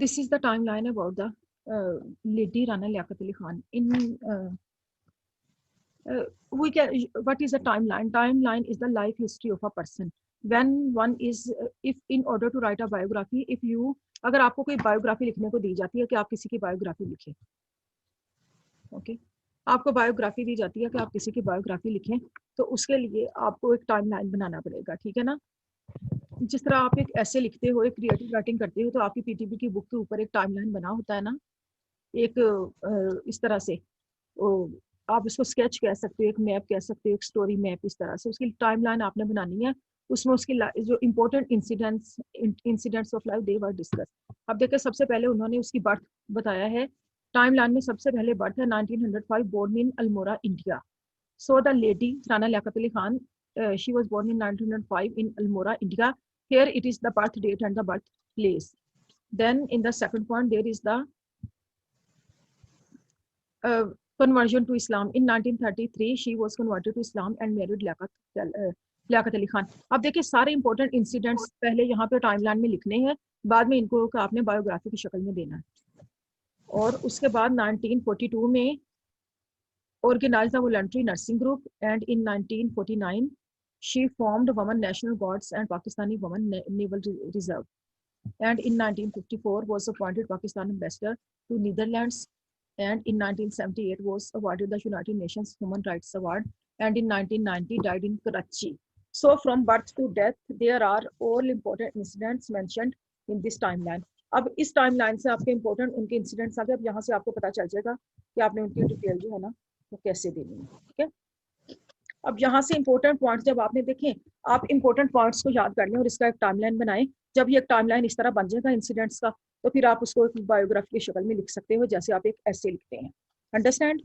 This is the timeline about the lady Rana Liaquat Ali Khan. We can. What is a timeline? Timeline is the life history of a person. When one is, if in order to write a biography, if you, अगर आपको कोई biography लिखने को दी जाती है कि आप किसी की बायोग्राफी लिखें, ओके, आपको बायोग्राफी दी जाती है कि आप किसी की बायोग्राफी लिखें, तो उसके लिए आपको एक टाइमलाइन बनाना पड़ेगा, ठीक है ना। जिस तरह आप एक ऐसे लिखते हो, एक क्रिएटिव राइटिंग करते हो, तो आपकी पीटीपी की बुक के ऊपर एक टाइमलाइन बना होता है ना, एक इस तरह से, आप उसको स्केच कह सकते हो, एक मैप कह सकते हो, एक स्टोरी मैप, इस तरह से उसकी टाइमलाइन आपने बनानी है। उसमें उसकी जो important incidents of life they were discuss. अब देखिए, सबसे पहले उन्होंने उसकी बर्थ बताया है। टाइमलाइन में सबसे पहले बर्थ है 1905, born in Almora, India. So the lady Rana Liaquat Ali Khan, she was born in 1905 in Almora, India. Here it is the birth date and the birth place. Then in the second point, there is the conversion to Islam. In 1933, she was converted to Islam and married Liaquat Ali Khan. अब देखिए, सारे important incidents पहले यहाँ पे timeline में लिखने हैं, बाद में इनको आपने बायोग्राफी की शक्ल में देना है। और उसके बाद 1942 में organized a voluntary nursing group, and in 1949 she formed Women National Guards and Pakistani Women Naval Reserve, and in 1954 was appointed Pakistan ambassador to Netherlands, and in 1978 was awarded the United Nations Human Rights Award, and in 1990 died in Karachi. So from birth to death there are all important incidents mentioned in this timeline. अब इस timeline से आपके important उनके incidents आ गए। अब यहाँ से आपको पता चल जाएगा कि आपने उनकी डिटेल जो है ना वो कैसे देनी है, ठीक है। अब यहाँ से इंपॉर्टेंट पॉइंट्स जब आपने देखे, आप इंपॉर्टेंट पॉइंट्स को याद कर लें और इसका एक टाइमलाइन बनाएं। जब ये एक टाइमलाइन इस तरह बन जाएगा इंसिडेंट्स का, तो फिर आप उसको एक बायोग्राफी की शक्ल में लिख सकते हो, जैसे आप एक ऐसे लिखते हैं। Understand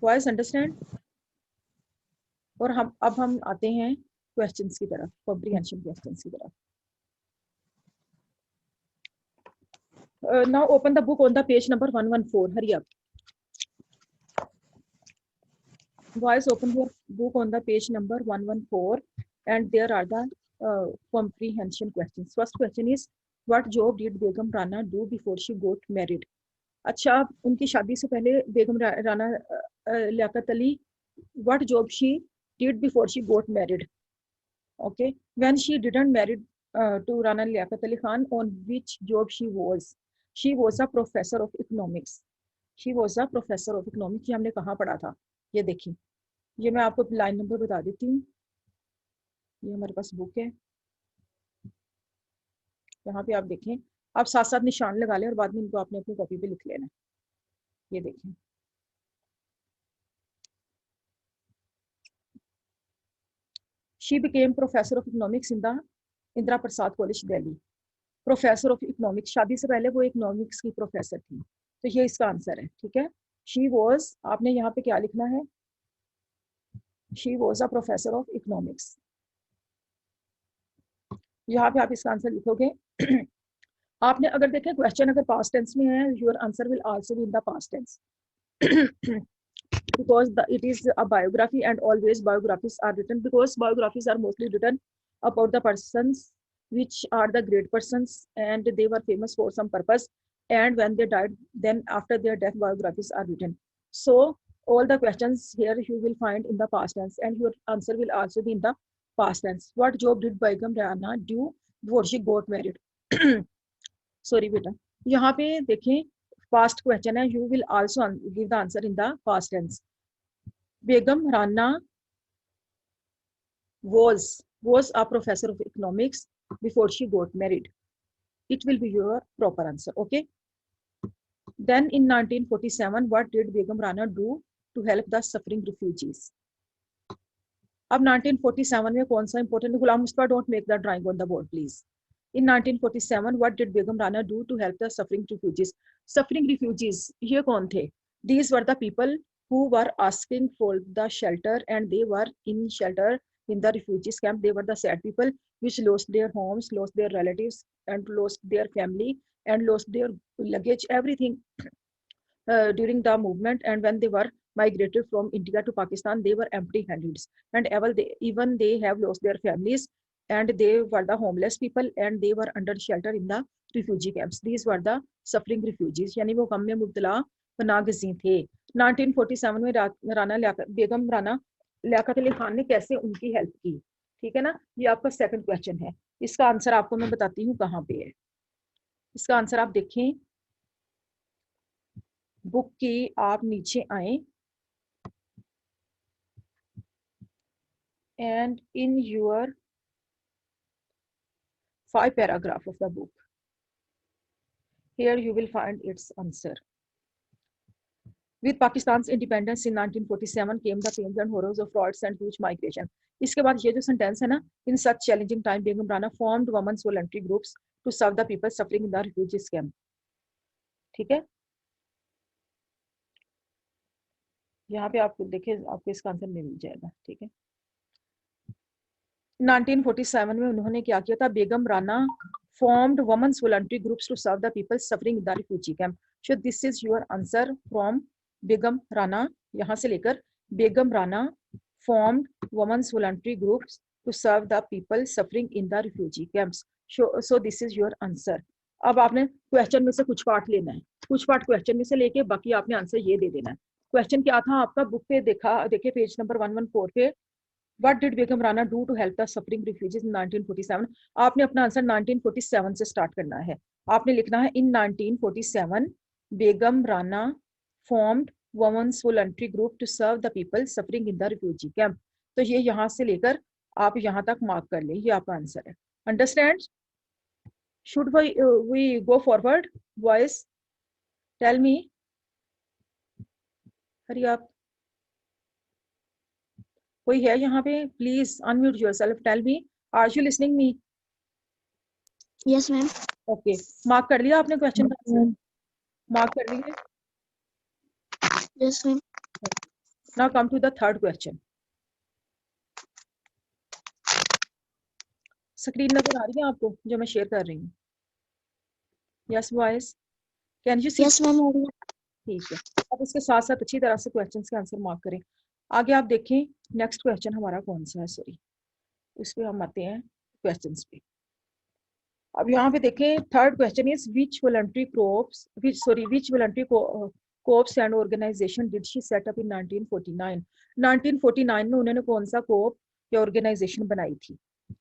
voice, understand. और अब हम आते हैं क्वेश्चंस की तरफ, कॉम्प्रिहेंशन क्वेश्चंस की तरफ। Now open the book on the page number 114. Hurry up. Boys, open your book on the page number 114, and there are the comprehension questions. First question is, what job did Begum Rana do before she got married? अच्छा, उनकी शादी से पहले बेगम Rana Liaquat Ali, what job she did before she got married? Okay, when she didn't married to Rana Liaquat Ali Khan, on which job she was? She was a professor of economics. She was a professor of economics. ये हमने कहाँ पढ़ा था? ये देखिए, ये मैं आपको लाइन नंबर बता देती हूँ। ये हमारे पास बुक है, यहाँ पे आप देखें, आप साथ साथ निशान लगा लें और बाद में इनको आपने अपनी कॉपी पे लिख लेना। ये देखें, she became professor of economics in the Indira Prasad college Delhi. Professor of economics, शादी से पहले वो इकोनॉमिक्स की प्रोफेसर थी, तो ये इसका आंसर है, ठीक है। शी वॉज, आपने यहाँ पे क्या लिखना है, she was a professor of economics. यहाँ पे आप इसका आंसर लिखोगे। आपने अगर देखें क्वेश्चन अगर पास्ट टेंस में है, your answer will also be in the past tense, because it is a biography and always biographies are written, because biographies are mostly written about the persons which are the great persons and they were famous for some purpose, and when they died, then after their death biographies are written. So all the questions here you will find in the past tense, and your answer will also be in the past tense. What job did Begum Rana do before she got married? Sorry बेटा, यहाँ पे देखें past question है, you will also give the answer in the past tense. Begum Rana was a professor of economics before she got married. It will be your proper answer, okay? Then in 1947, what did Begum Rana do to help the suffering refugees? अब 1947 में कौन सा important? Ghulam Mustafa, don't make the drawing on the board, please. In 1947, what did Begum Rana do to help the suffering refugees? Suffering refugees, ये कौन थे? These were the people who were asking for the shelter, and they were in shelter in the refugees camp. They were the sad people which lost their homes, lost their relatives, and lost their family, and lost their luggage, everything during the movement. And when they were migrated from India to Pakistan, they were empty-handed, and even they have lost their families, and they were the homeless people and they were under shelter in the refugee camps. These were the suffering refugees, यानी वो गम में मुब्तला पनागज़ीं थे। 1947 में बेगम राना लियाकत अली खान ने कैसे उनकी help की, ठीक है ना। ये आपका सेकंड क्वेश्चन है। इसका आंसर आपको मैं बताती हूँ कहाँ पे है। इसका आंसर आप देखें, बुक की आप नीचे आए and in your 5 paragraph of the book, here you will find its answer. With Pakistan's independence in 1947 came the pains and horrors of frauds and huge migration. इसके बाद ये जो सेंटेंस है ना, in such challenging time Begum Rana formed women's voluntary groups to serve the people suffering in the refugees camp. ठीक है, यहाँ पे आप देखिए, आपको इसका आंसर मिल जाएगा। ठीक है, 1947 में उन्होंने क्या किया था, बेगम Rana formed women's voluntary groups to serve the people suffering in the refugee camp. So this is your answer from बेगम राना, यहाँ से लेकर बेगम Rana formed women's voluntary groups to serve the people suffering in the refugee camps. So this is your answer. अब आपने question में से कुछ part लेना है, कुछ पार्ट क्वेश्चन में से लेके बाकी आपने आंसर ये दे देना है। क्वेश्चन क्या था आपका, बुक पे देखिए पेज नंबर 114 पे, What did Begum Rana do to help the suffering refugees in 1947? आपने अपना आंसर 1947 से स्टार्ट करना है। आपने लिखना है in 1947 Begum Rana formed women's voluntary group to serve the people suffering in the refugee camp. तो ये यहाँ से लेकर आप यहाँ तक मार्क कर लें, ये आपका आंसर है। Understand? Should we go forward? Boys, tell me. हरी आप कोई है यहाँ पे? Please unmute yourself, tell me, are you listening me? Yes ma'am. Okay, mark कर लिया आपने क्वेश्चन का आंसर? मार्क कर लिया? Yes ma'am. Now come to the third question. Screen नजर आ रही है आपको जो मैं शेयर कर रही हूँ? Yes boys, can you see? Yes ma'am. ठीक है, अब इसके साथ साथ अच्छी तरह से क्वेश्चंस के आंसर मार्क करें। आगे आप देखें नेक्स्ट क्वेश्चन हमारा कौन सा है, सॉरी उस पे हम आते हैं क्वेश्चंस पे। अब यहाँ पे देखें third question is which voluntary corps and organisation did she set up in 1949? 1949 में उन्होंने कौन सा कोप या ऑर्गेनाइजेशन बनाई थी?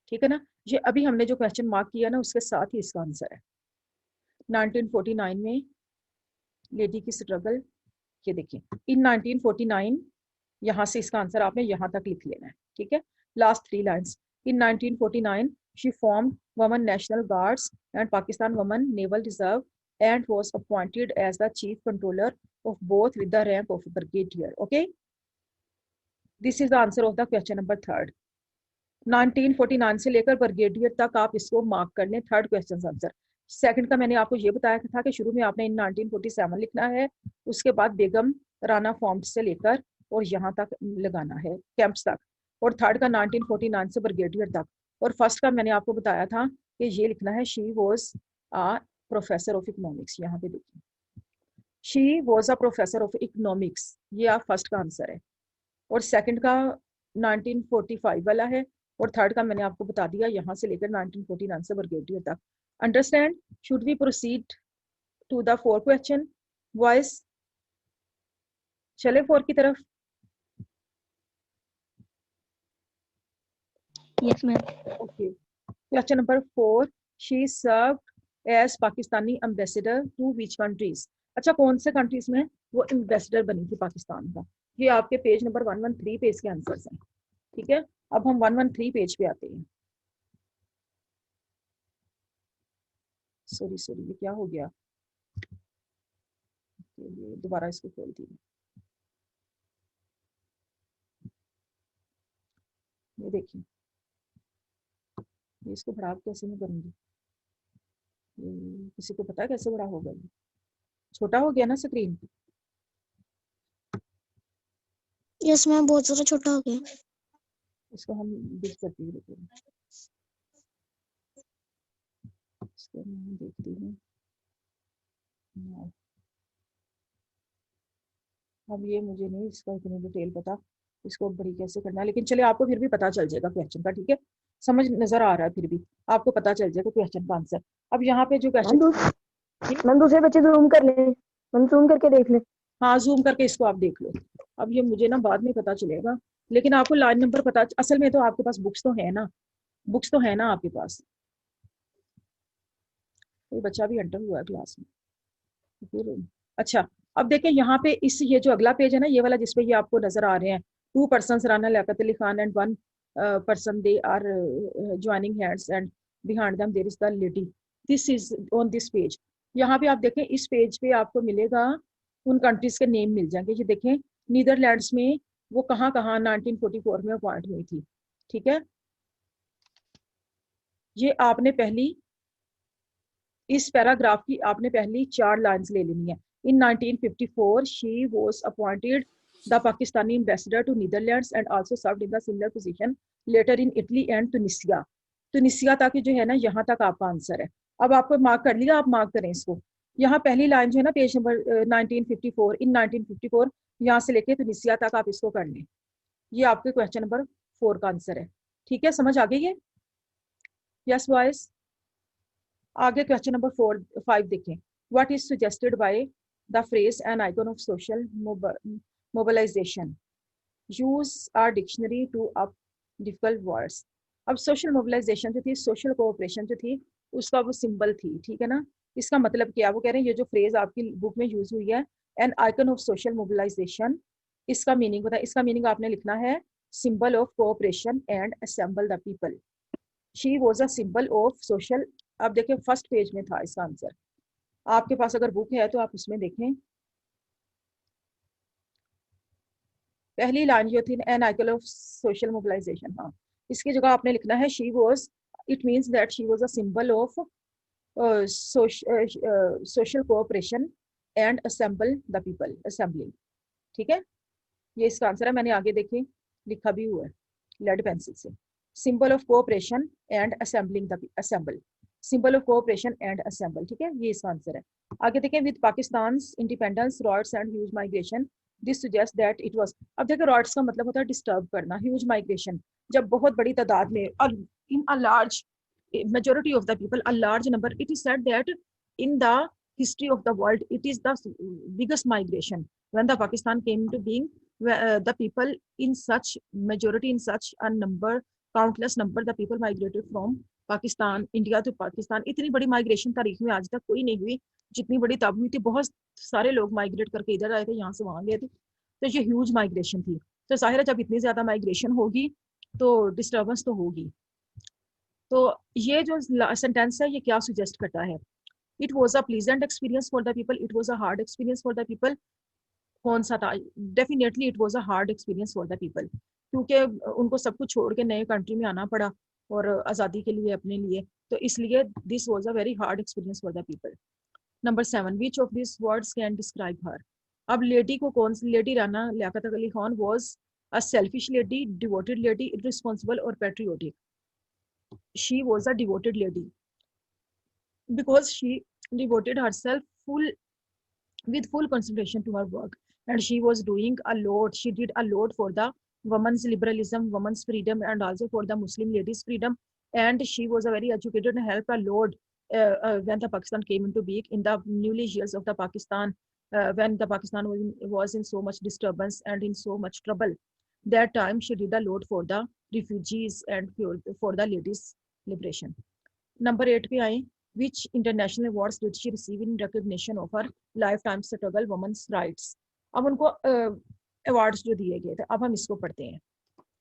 ठीक है ना, ये अभी हमने जो क्वेश्चन मार्क किया ना उसके साथ ही इसका आंसर है। 1949 में लेडी की स्ट्रगल, ये देखिए इन 1949, यहाँ से इसका आंसर आपने यहाँ तक लिख लेना है। ठीक है, last 3 lines. In 1949 she formed Women National Guards and Pakistan Women Naval Reserve and was appointed as the chief controller of both with the rank of brigadier. Okay, this is the answer of the question number 3rd. 1949 से लेकर brigadier तक आप इसको mark कर लें। Third question answer. Second का मैंने आपको ये बताया था कि शुरू में आपने इन 1947 लिखना है, उसके बाद बेगम राना फॉर्म्ड से लेकर और यहाँ तक लगाना है कैंप्स तक, और थर्ड का 1949 से ब्रिगेडियर तक। और फर्स्ट का मैंने आपको बताया था कि ये लिखना है she was a professor of economics. यहाँ पे देखिए she was a professor of economics, ये आप फर्स्ट का आंसर है। और सेकंड का 1945 वाला है, और थर्ड का मैंने आपको बता दिया यहाँ से लेकर 1949 से ब्रिगेडियर तक। Understand? Should we proceed to the fourth question boys? चले फोर्थ की तरफ? Yes ma'am. Okay, question number 4, she served as Pakistani ambassador to which countries? अच्छा, कौन से कंट्रीज में वो एम्बेसडर बनी थी पाकिस्तान का? ये आपके पेज नंबर 113 पे इसके आंसर्स हैं। ठीक है, अब हम 113 पेज पे आते हैं। सॉरी ये क्या हो गया, दोबारा इसको खोलती हूँ। ये देखिए, इसको बड़ा कैसे मैं करूँगी? किसी को पता है कैसे बड़ा होगा? ये छोटा हो गया ना स्क्रीन? यस मैम, बहुत ज़्यादा छोटा हो गया। इसको हम बिग करती हूँ, इसको मैं देखती हूँ। अब ये मुझे नहीं इसका इतनी डिटेल पता, इसको बड़ी कैसे करना है, लेकिन चलिए आपको फिर भी पता चल जाएगा क्वेश्चन का। ठीक है, समझ नजर आ रहा है, फिर भी आपको पता चल जाएगा क्वेश्चन का आंसर। अब यहाँ पे जो क्वेश्चन, मैम दूसरे बच्चे जूम कर ले, मैम जूम करके देख ले। हाँ जूम करके इसको आप देख लो। अब ये मुझे ना बाद में पता चलेगा, लेकिन आपको लाइन नंबर पता, असल में तो आपके पास बुक्स तो है ना, बुक्स तो है ना आपके पास। कोई बच्चा भी एंटर हुआ है क्लास में फिर। अच्छा, अब देखें यहाँ पे इस ये जो अगला पेज है ना, ये वाला जिसपे ये आपको नजर आ रहे हैं, 2 persons Rana Liaquat Ali Khan and 1 person they are joining hands and behind them there is the lady, this is on this page। यहाँ पे आप देखें, इस पेज पे आपको मिलेगा उन कंट्रीज के नेम मिल जाएंगे। ये देखें नीदरलैंड्स में वो कहाँ कहाँ 1944 में अपॉइंट हुई थी, ठीक है। ये आपने पहली, इस पैराग्राफ की आपने पहली 4 लाइंस ले लेनी है। इन 1954 she was appointed the Pakistani ambassador to Netherlands and also served in the similar position later in Italy and Tunisia। Tunisia तक जो है ना, यहाँ तक आपका आंसर है। अब आपको मार्क कर लिया, आप मार्क करें इसको। यहाँ पहली लाइन जो है ना पेज नंबर 1954, इन 1954 यहाँ से लेके तुनिसिया तक आप इसको कर लें। ये आपके क्वेश्चन नंबर 4 का आंसर है, ठीक है। समझ आ गई है? Yes boys. आगे क्वेश्चन नंबर 5 देखें। What is suggested by the phrase an icon of social mobilisation, use our dictionary to up difficult words. अब सोशल मोबिलाइजेशन जो थी, सोशल कोऑपरेशन जो थी, उसका वो सिंबल थी, ठीक है ना। इसका मतलब क्या, वो कह रहे हैं ये जो फ्रेज आपकी बुक में यूज हुई है an icon of social mobilisation, इसका मीनिंग बताया। इसका मीनिंग आपने लिखना है symbol of cooperation and assemble the people. She was a symbol of social. अब देखिए फर्स्ट पेज में था इसका आंसर, आपके पास अगर बुक है तो आप उसमें देखें। पहली लाइन जो थी an icon of social mobilisation, हाँ, इसकी जगह आपने लिखना है she was, it means that she was a symbol of social cooperation and assemble the people, assembling, ठीक है। ये इसका आंसर है, मैंने आगे देखे लिखा भी हुआ है लेड पेंसिल से। Symbol of cooperation and assembling the assemble, symbol of cooperation and assemble, ठीक है, ये इसका आंसर है। आगे देखें, with Pakistan's independence rods and huge migration this suggest that it was. अब देखो रॉड्स का मतलब होता है डिस्टर्ब करना, ह्यूज माइग्रेशन जब बहुत बड़ी तादाद में, और in a large majority of the people, a large number, it is said that in the history of the world it is the biggest migration when the Pakistan came to being, the people in such majority, in such a number, countless number, the people migrated from Pakistan, India to Pakistan. इतनी बड़ी migration तारीख में आज तक कोई नहीं हुई जितनी बड़ी तब हुई थी। बहुत सारे लोग माइग्रेट करके इधर आए थे, यहाँ से वहां गए थे, तो ये ह्यूज माइग्रेशन थी। तो जाहिर है जब इतनी ज्यादा माइग्रेशन होगी तो डिस्टर्बेंस तो होगी। तो ये जो सेंटेंस है ये क्या सुजेस्ट करता है, it was a pleasant experience for the people, it was a hard experience for the people. कौन सा था? Definitely it was a hard experience for the people, क्योंकि उनको सब कुछ छोड़ के नए कंट्री में आना पड़ा और आज़ादी के लिए, अपने लिए, तो इसलिए this was a very hard experience for the people. Number 7, which of this words can describe her. अब लेडी को कौन सी, lady Rana Liaquat Ali Khan was a selfish lady, devoted lady, irresponsible और patriotic. she was a devoted lady because she devoted herself with full concentration to her work, and she was doing a lot, she did a lot for the women's liberalism, women's freedom, and also for the Muslim ladies freedom, and she was a very educated and helped a lot when the Pakistan came into being in the newly years of the Pakistan, when the Pakistan was in so much disturbance and in so much trouble. That time she did a lot for the refugees and for the ladies liberation. Number 8 पे आए, which international awards did she receive in recognition of her lifetime struggle women's rights। अब उनको awards जो दिए गए थे, अब हम इसको पढ़ते हैं।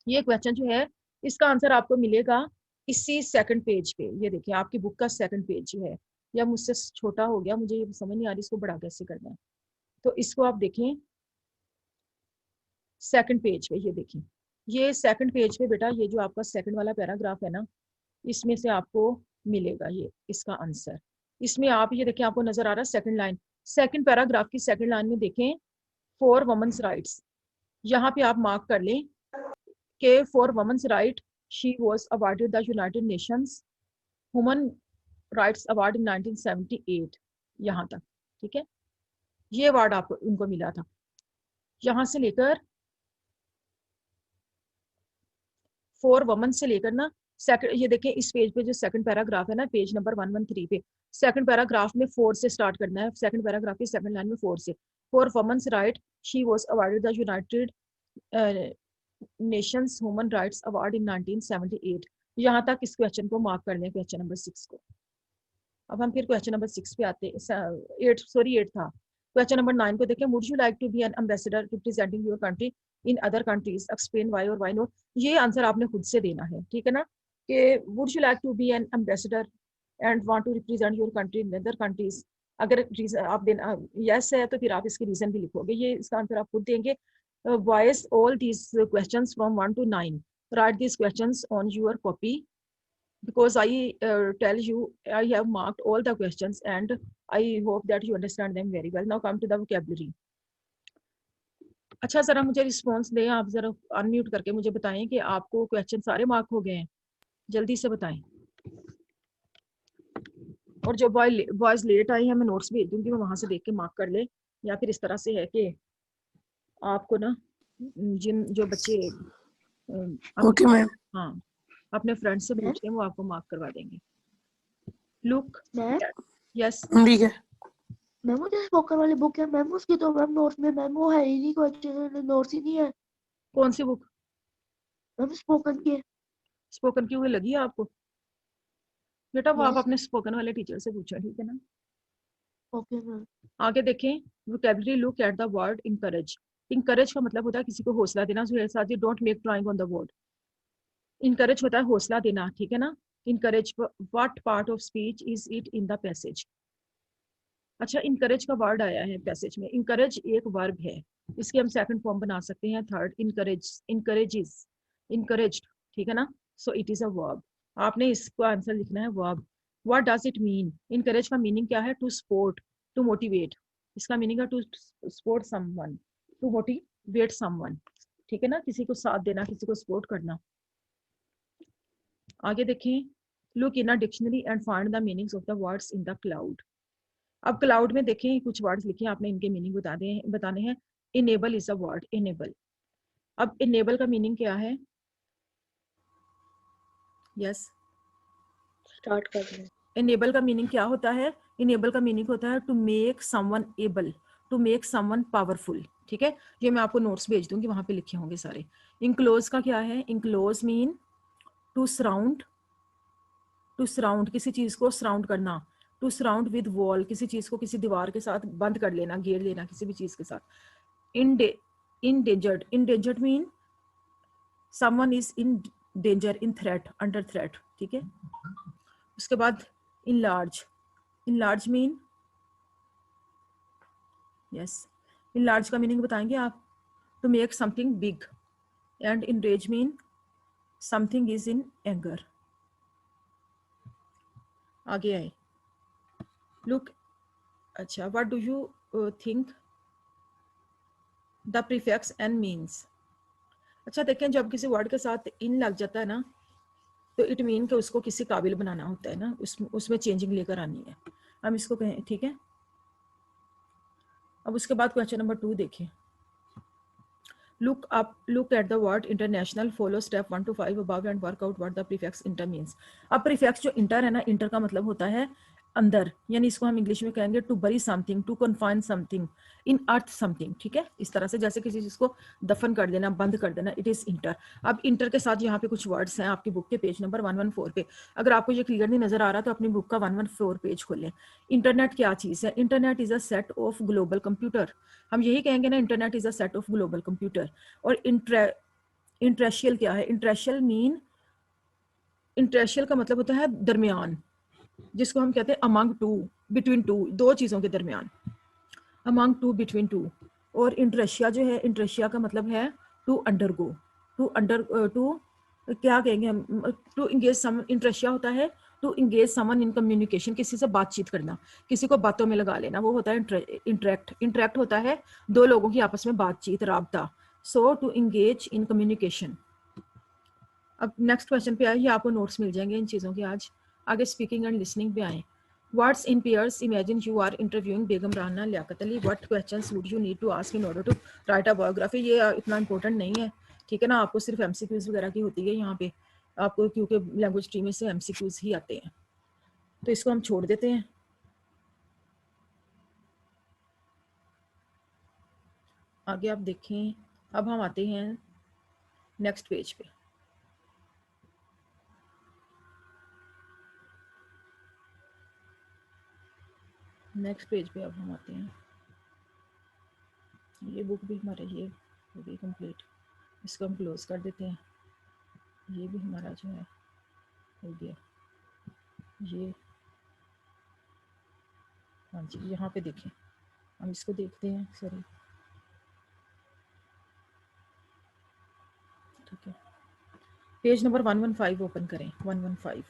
ये क्वेश्चन जो है इसका आंसर आपको मिलेगा इसी सेकंड पेज पे। ये देखिए आपकी बुक का सेकंड पेज जो है, या मुझसे छोटा हो गया, मुझे ये समझ नहीं आ रही इसको बड़ा कैसे करना है, तो इसको आप देखें सेकंड पेज पे। ये देखिए ये सेकंड पेज पे बेटा, ये जो आपका सेकंड वाला पैराग्राफ है ना, इसमें से आपको मिलेगा ये इसका आंसर। इसमें आप ये देखें, आपको नजर आ रहा है सेकंड लाइन, सेकंड पैराग्राफ की सेकंड लाइन में देखें फॉर वुमेन्स राइट्स। यहाँ पे आप मार्क कर लें कि for women's right she was awarded the United Nations human rights award in 1978, यहाँ तक, ठीक है। ये अवार्ड आपको उनको मिला था। यहाँ से लेकर फॉर वुमेन से लेकर ना सेकंड, ये देखें इस पेज पे जो सेकंड पैराग्राफ है ना, पेज नंबर 113 पे, सेकंड पैराग्राफ में 4 से स्टार्ट करना है। सेकंड पैराग्राफ की सेकंड लाइन में 4 से, for women's right she was awarded the United Nations human rights award in 1978। यहाँ तक इस क्वेश्चन को मार्क कर लें, क्वेश्चन नंबर 6 को। अब हम फिर क्वेश्चन नंबर 6 पे आते हैं, 8 था। क्वेश्चन नंबर 9 को देखें, would you like to be an ambassador representing your country in other countries, explain why और व्हाई नॉट। ये आंसर आपने खुद से देना है, ठीक है ना, कि would you like to be an ambassador and want to represent your country in other countries. अगर रीजन आप देना यस है तो फिर आप इसके रीजन भी लिखोगे, ये इसका आंसर आप खुद देंगे। Voice all these questions from 1 to 9, right these questions on your copy because I tell you I have marked all the questions and I hope that you understand them very well. Now come to the vocabulary. अच्छा जरा मुझे response दें, आप जरा unmute करके मुझे बताएं कि आपको क्वेश्चन सारे मार्क हो गए हैं, जल्दी से बताएं। और जो बॉयज लेट आए हैं मैं नोट्स भेज दूंगी, वो वहां से देख के मार्क कर ले, या फिर इस तरह से है कि आपको ना जिन जो बच्चे ओके मैम, हाँ अपने फ्रेंड से पूछ के वो आपको मार्क करवा देंगे। लुक मैम यस ठीक है मैम वो जो स्पोकन वाली बुक है मैम, उसकी तो मैम नोट्स में मैम वो है ही नहीं, क्वेश्चन नोट्स ही नहीं है कौन सी बुक? मैम, स्पोकन की है। स्पोकन की हुई लगी है आपको बेटा? वो आप Yes. अपने स्पोकन वाले टीचर से पूछो, ठीक है ना। Okay ma'am. आगे देखें, vocabulary, look at the word encourage. Encourage का मतलब होता है किसी को हौसला देना, साथ ही don't make drawing on the word. Encourage होता है हौसला देना, ठीक है ना। Encourage, what part of speech is it in the passage. अच्छा, इंकरेज का वर्ड आया है पैसेज में। इंकरेज एक वर्ब है, इसकी हम सेकंड फॉर्म बना सकते हैं, थर्ड इंकरेज, इंकरेजेस, इंकरेज्ड, ठीक है ना। So it is a verb. आपने इसको आंसर लिखना है verb. What does it mean? Encourage का मीनिंग क्या है? To support, to motivate. इसका मीनिंग है to support someone, to motivate someone, ठीक है ना, किसी को साथ देना, किसी को सपोर्ट करना। आगे देखें, look in a dictionary and find the meanings of the words in the cloud. अब क्लाउड में देखें कुछ वर्ड्स लिखे, आपने इनके मीनिंग बताने हैं। Enable is a word, enable. अब इनेबल का मीनिंग क्या है? यस, स्टार्ट कर दें। इनेबल का मीनिंग क्या होता है? इनेबल का मीनिंग होता है to make someone able, to make someone powerful, ठीक है। ये मैं आपको नोट्स भेज दूंगी, वहां पे लिखे होंगे सारे। इंक्लोज का क्या है? Enclose mean to surround, to surround किसी चीज को सराउंड करना, टू सराउंड विद वॉल, किसी चीज को किसी दीवार के साथ बंद कर लेना, घेर लेना किसी भी चीज के साथ। Endangered, endangered mean someone is in danger, in threat, under threat, ठीक है। उसके बाद enlarge, enlarge mean, yes, enlarge का मीनिंग बताएंगे आप? To make something big. And enrage mean something is in anger. आगे आए, लुक, अच्छा, what do you think the prefix en means. अच्छा देखें, जब किसी वर्ड के साथ इन लग जाता है ना, तो इट मीन कि उसको किसी काबिल बनाना होता है ना, उसमें चेंजिंग लेकर आनी है, हम इसको कहें, ठीक है। अब उसके बाद क्वेश्चन नंबर 2 देखें, look at the word international, follow step 1 to 5 above and work out what the prefix inter means। अब prefix जो inter है ना, inter का मतलब होता है अंदर, यानी इसको हम इंग्लिश में कहेंगे to bury something, to confine something, in earth something, ठीक है। इस तरह से जैसे किसी चीज को दफन कर देना, बंद कर देना, इट इज इंटर। अब इंटर के साथ यहाँ पे कुछ वर्ड्स हैं आपकी बुक के पेज नंबर 114 पे। अगर आपको ये क्लियर नहीं नजर आ रहा तो अपनी बुक का 114 पेज खोलें। इंटरनेट क्या चीज है? Internet is a set of global computer. हम यही कहेंगे ना, internet is a set of global computer. और इंटरेशियल क्या है? इंटरेशियल मीन, इंटरेशियल का मतलब होता है दरमियान, जिसको हम कहते हैं अमंग टू, बिटवीन टू, दो चीजों के दरमियान, अमंग टू, बिटवीन टू। और इंटरेशिया जो है, इंटरेशिया का मतलब है टू अंडरगो, टू क्या कहेंगे हम, टू इंगेज सम। इंटरेशिया होता है to engage someone in communication, किसी से बातचीत करना, किसी को बातों में लगा लेना, वो होता है इंटरेक्ट। इंटरेक्ट होता है दो लोगों की आपस में बातचीत, राबता। सो टू इंगेज इन कम्युनिकेशन। अब नेक्स्ट क्वेश्चन पे आए, ये आपको नोट्स मिल जाएंगे इन चीज़ों के आज। आगे स्पीकिंग एंड लिसनिंग पे आए। Words in pairs, imagine you are interviewing Begum Rana Liaquat Ali, what questions would you need to ask in order to write a biography. ये इतना इंपॉर्टेंट नहीं है, ठीक है ना, आपको सिर्फ एमसीक्यूज वगैरह की होती है यहाँ पे। आपको, क्योंकि लैंग्वेज ट्री में से एमसीक्यूज ही आते हैं, तो इसको हम छोड़ देते हैं। आगे आप देखें, अब हम आते हैं नेक्स्ट पेज पे। नेक्स्ट पेज पे अब हम आते हैं। ये बुक भी हमारा ये हो गई कंप्लीट, इसको हम क्लोज कर देते हैं। ये भी हमारा जो है हो गया। ये हाँ जी, यहाँ पे देखें, हम इसको देखते हैं, सॉरी, ठीक है। पेज नंबर 115 ओपन करें, 115।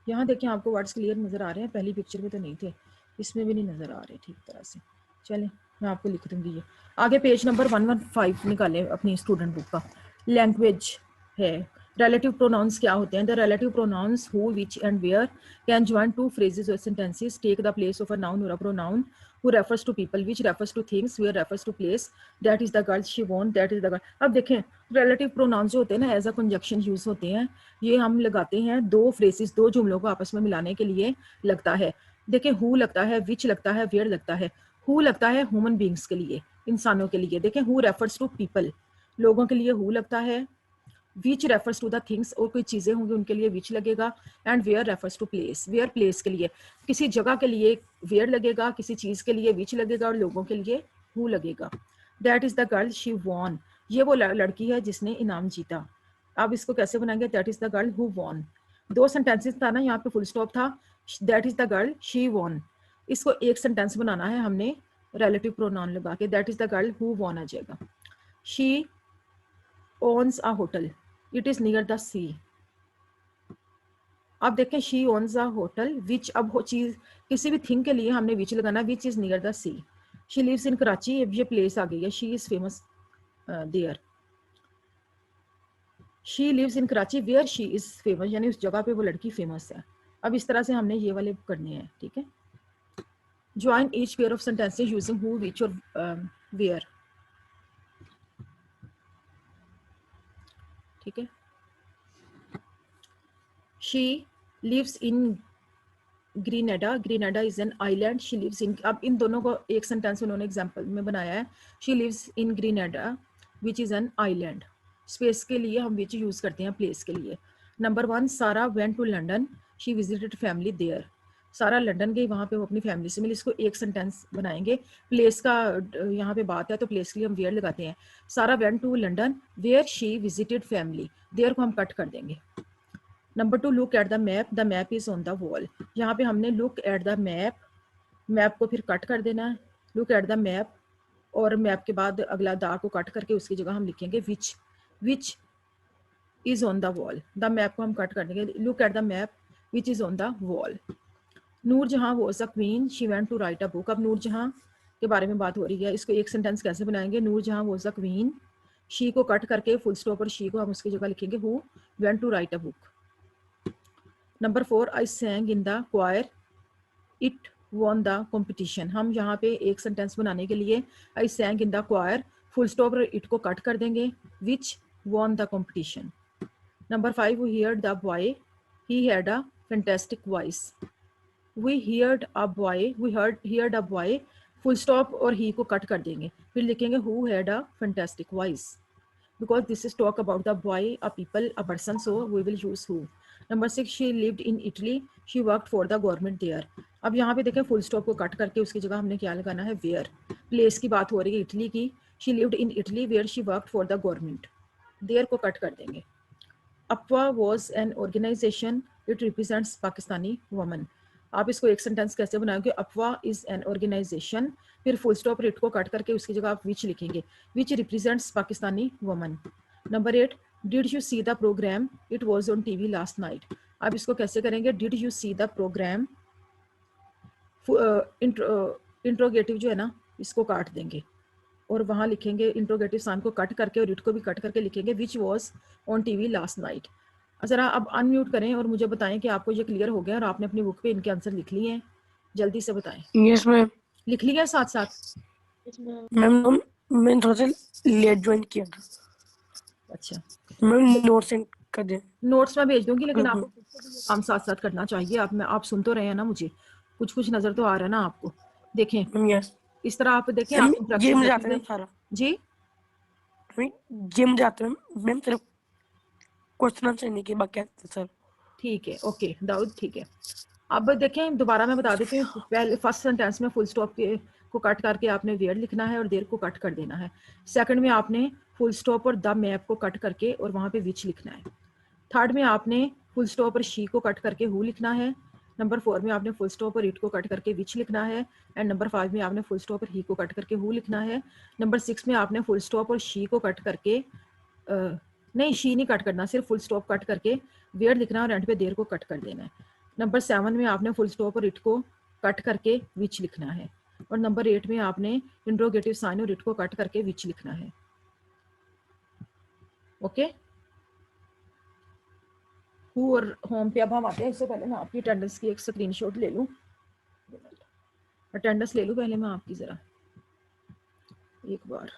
यहाँ देखें, आपको वर्ड्स क्लियर नज़र आ रहे हैं, पहली पिक्चर में तो नहीं थे, इसमें भी नहीं नज़र आ रहे ठीक तरह से। चलें, मैं आपको लिख दूँगी ये। आगे पेज नंबर 115 निकालें अपनी स्टूडेंट बुक का। लैंग्वेज है, relative pronouns क्या होते हैं? The relative pronouns who, which and where can join two phrases or sentences, take the place of a noun or a pronoun. Who refers to people, which refers to things, where refers to place. That is the girl she won, that is the girl. अब देखें, relative pronouns जो होते हैं ना, as a conjunction use होते हैं, ये हम लगाते हैं दो phrases, दो जुमलों को आपस में मिलाने के लिए लगता है। देखें, who लगता है, which लगता है, where लगता है। who लगता है ह्यूमन बींग्स के लिए, इंसानों के लिए। देखें, who refers to people, लोगों के लिए who लगता है। which refers to the things, और कोई चीजें होंगी उनके लिए which लगेगा। and where refers to place, where place के लिए, किसी जगह के लिए where लगेगा, किसी चीज के लिए which लगेगा, और लोगों के लिए who लगेगा। that is the girl she won, ये वो लड़की है जिसने इनाम जीता। अब इसको कैसे बनाएंगे? that is the girl who won। दो सेंटेंसेस था ना, यहाँ पे फुल स्टॉप था, that is the girl she won। इसको एक सेंटेंस बनाना है हमने relative pronoun लगा के, that is the girl who won आ जाएगा। she owns a hotel, it is near the sea। अब देखें, she owns a hotel which, अब चीज किसी भी थिंग के लिए हमने which लगाना, which is near the sea। she lives in Karachi, अब ये प्लेस आ गई है, she is famous there। she lives in Karachi where she is famous, यानी उस जगह पे वो लड़की फेमस है। अब इस तरह से हमने ये वाले करने हैं, ठीक है। join each pair of sentences using who, which और where, ठीक है। she lives in Grenada, Grenada is an island, she lives in, अब इन दोनों को एक सेंटेंस उन्होंने एग्जांपल में बनाया है। she lives in Grenada which is an island। Space के लिए हम which यूज करते हैं प्लेस के लिए। नंबर 1, सारा went to London, she visited family there। सारा लंदन गई, वहाँ पे वो अपनी फैमिली से मिली। इसको एक सेंटेंस बनाएंगे। प्लेस का यहाँ पे बात है तो प्लेस के लिए हम वेयर लगाते हैं। Sarah went to London where she visited family, there को हम कट कर देंगे। Number 2, look at the map is on the wall. यहाँ पे हमने लुक एट द मैप को फिर कट कर देना है, लुक एट द मैप, और मैप के बाद अगला द को कट करके उसकी जगह हम लिखेंगे which is on the wall. The map को हम कट कर देंगे, look at the map which is on the wall. Noor Jahan was a queen, she went to write a book. अब नूर जहाँ के बारे में बात हो रही है, इसको एक सेंटेंस कैसे बनाएंगे? Noor Jahan was a queen, she को कट करके फुल स्टॉप और शी को हम उसकी जगह लिखेंगे who went to write a book. Number 4, I sang in the choir, it won the competition. हम यहाँ पे एक सेंटेंस बनाने के लिए I sang in the choir, full stop और इट को कट कर देंगे, which won the competition. Number 5, we heard the boy, he had a fantastic voice. We heard a boy, full stop और he को cut कर देंगे, फिर लिखेंगे who had a fantastic voice, because this is talk about the boy, a people, a person, so we will use who। Number 6, she lived in Italy, she worked for the government there। अब यहाँ पे देखें, full stop को cut करके उसकी जगह हमने क्या लगाना है? where। प्लेस की बात हो रही है इटली की, she lived in Italy where she worked for the government, there को कट कर देंगे। अफवा was an organization, it represents Pakistani women। आप इसको एक सेंटेंस कैसे बनाओगे? अफवा इज एन ऑर्गेनाइजेशन, फिर फुल स्टॉप रेट को कट करके उसकी जगह आप विच लिखेंगे, which represents Pakistani woman. Number 8, did you see the programme, it was on TV last night. आप इसको कैसे करेंगे? Did you see the programme, interrogative जो है ना, इसको काट देंगे और वहाँ लिखेंगे इंट्रोगेटिव साइन को कट करके और इट को भी कट करके लिखेंगे which was on TV last night. ज़रा अब अनम्यूट करें और मुझे बताएं कि आपको ये क्लियर हो गया और आपने अपनी बुक पे इनके आंसर लिख लिए हैं। जल्दी से बताएं। Yes ma'am. लिख लिया साथ साथ? मैम मैंने थोड़ा सा लेट ज्वाइन किया था। अच्छा मैम, नोट सेंड कर दें। नोट्स में भेज दूंगी, लेकिन आपको खुद को भी ये काम साथ साथ करना चाहिए। आप सुन तो रहे हैं ना मुझे, कुछ कुछ नजर तो आ रहा है ना आपको। देखें मैम यस इस तरह आप देखें, मैम, आप ये इंट्रैक्शन मुझे आता है देखेंगे। सारा। जी मैम ये मुझे आता है मैम, सिर्फ क्वेश्चन आंसर नहीं के बाकी सर। ठीक है, ओके दाऊद, ठीक है। अब देखें दोबारा मैं बता देती हूँ, पहले फर्स्ट सेंटेंस में फुल स्टॉप को कट करके आपने वेयर लिखना है और देर को कट कर देना है। सेकंड में आपने फुल स्टॉप और द मैप को कट करके और वहाँ पे विच लिखना है। थर्ड में आपने फुल स्टॉप और शी को कट करके हु लिखना है। नंबर 4 में आपने फुल स्टॉप और इट को कट करके विच लिखना है। एंड नंबर 5 में आपने फुल स्टॉप और ही को कट करके हु लिखना है। नंबर 6 में आपने फुल स्टॉप और शी को कट करके नहीं, शी नहीं कट करना, सिर्फ फुल स्टॉप कट करके वेयर लिखना और एंड पे देर को कट कर देना है। नंबर 7 में आपने फुल स्टॉप और इट को कट करके विच लिखना है। और नंबर 8 में आपने इंट्रोगेटिव साइन और इट को कट करके विच लिखना है। ओके, हु और होम पे अब हम आते हैं। इससे पहले मैं आपकी अटेंडेंस की एक स्क्रीनशॉट ले लूँ, अटेंडेंस ले लूँ पहले मैं आपकी ज़रा एक बार,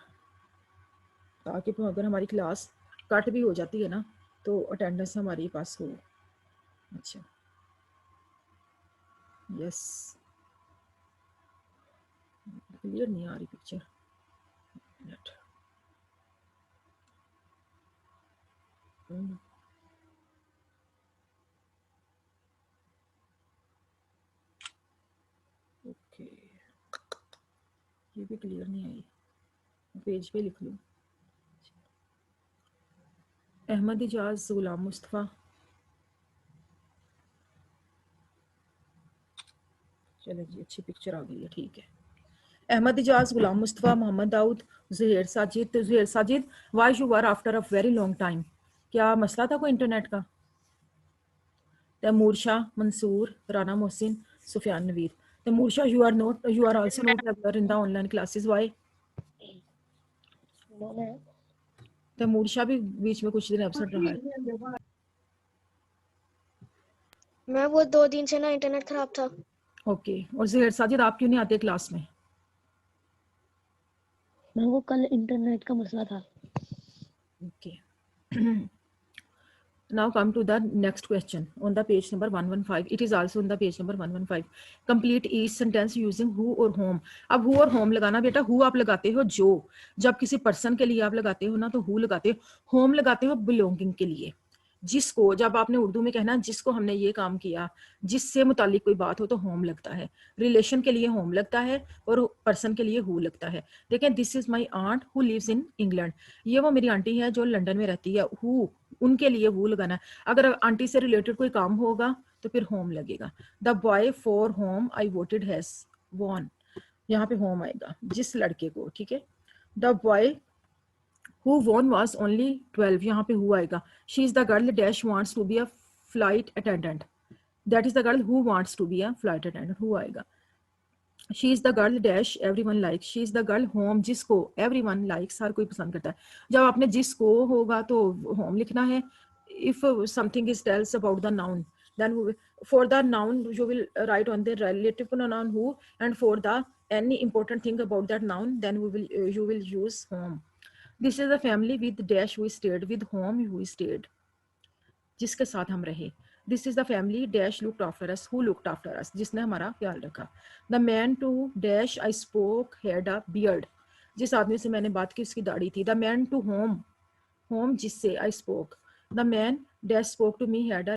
ताकि अगर हमारी क्लास कट भी हो जाती है ना तो अटेंडेंस हमारे पास हो। अच्छा यस, क्लियर नहीं आ रही पिक्चर। ओके, ये भी क्लियर नहीं आई, पेज पे लिख लूँ। अहमद इजाज, गुलाम मुस्तफ़ा, चलो जी अच्छी पिक्चर आ गई है, ठीक है। अहमद इजाज, गुलाम मुस्तफ़ा, मोहम्मद दाऊद, ज़ुहैर साजिद। तो Zuhair Sajid, why you were after a very long time, क्या मसला था कोई इंटरनेट का? Taimur Shah, Mansoor, Rana Mohsin, Sufiyan नवीर। Taimur Shah, you are also not regular in the online classes, why? Taimur Shah भी बीच में कुछ दिन एब्सेंट रहा है। मैं वो 2 दिन से ना इंटरनेट खराब था। ओके, और ज़ुहैर साजिद आप क्यों नहीं आते क्लास में? मैं वो कल इंटरनेट का मसला था। Okay. Now come to the next question on the page number 115. It is also on the page number 115. Complete each sentence using who or whom. अब who और whom लगाना बेटा, who आप लगाते हो जो, जब किसी पर्सन के लिए आप लगाते हो ना तो who लगाते हो, whom लगाते हो belonging के लिए, जिसको, जब आपने उर्दू में कहना जिसको हमने ये काम किया, जिससे मुतालिक कोई बात हो तो होम लगता है, रिलेशन के लिए होम लगता है और पर्सन के लिए हु लगता है। देखें, this is my aunt who lives in England, ये वो मेरी आंटी है जो लंदन में रहती है, हु, उनके लिए हु लगाना है। अगर आंटी से रिलेटेड कोई काम होगा तो फिर होम लगेगा। The boy for home I voted has won, यहाँ पे होम आएगा, जिस लड़के को, ठीक है। The boy who won was only 12, यहाँ पे who आएगा। she is the girl dash wants to be a flight attendant, that is the girl who wants to be a flight attendant, who आएगा। she is the girl dash everyone likes, she is the girl whom, जिसको everyone likes, हर कोई पसंद करता है। जब आपने जिसको होगा तो whom लिखना है। if something is tells about the noun, then for the noun you will write on the relative pronoun who, and for the any important thing about that noun then you will use whom। This is a family with dash we stayed, with whom we stayed, जिसके साथ हम रहे। This is the family dash looked after us, who looked after us, जिसने हमारा ख्याल रखा। The man to dash I spoke had a beard, जिस आदमी से मैंने बात की उसकी दाढ़ी थी। The man to whom, whom जिससे I spoke, the man dash spoke to me had a